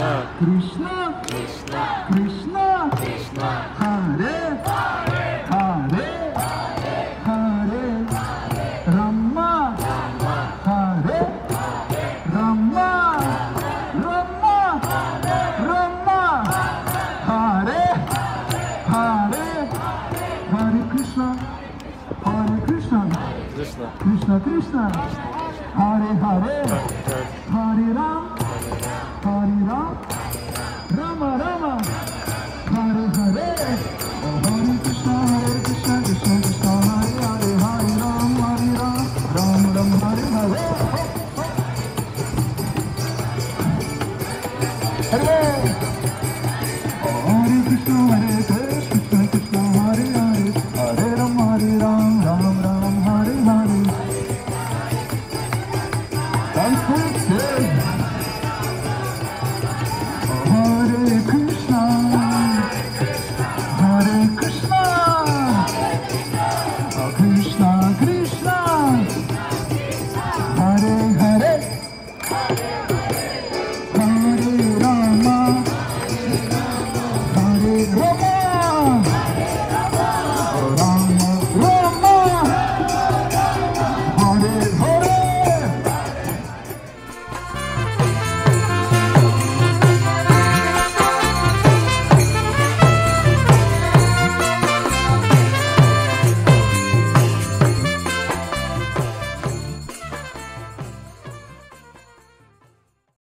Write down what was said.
Krishna Krishna Krishna Krishna Hare Hare Hare Rama Hare Rama Rama Rama Hare Hare Hare Krishna Krishna Krishna Hare Hare Hare Ram Rama Rama Hare Hare Oh Hare Krishna Krishna Krishna Hare Hare Hare Ram Ram Ram Hare Hare Hare Hare Krishna Krishna Krishna Hare Hare Hare Ram Ram Hare Hare Thanks for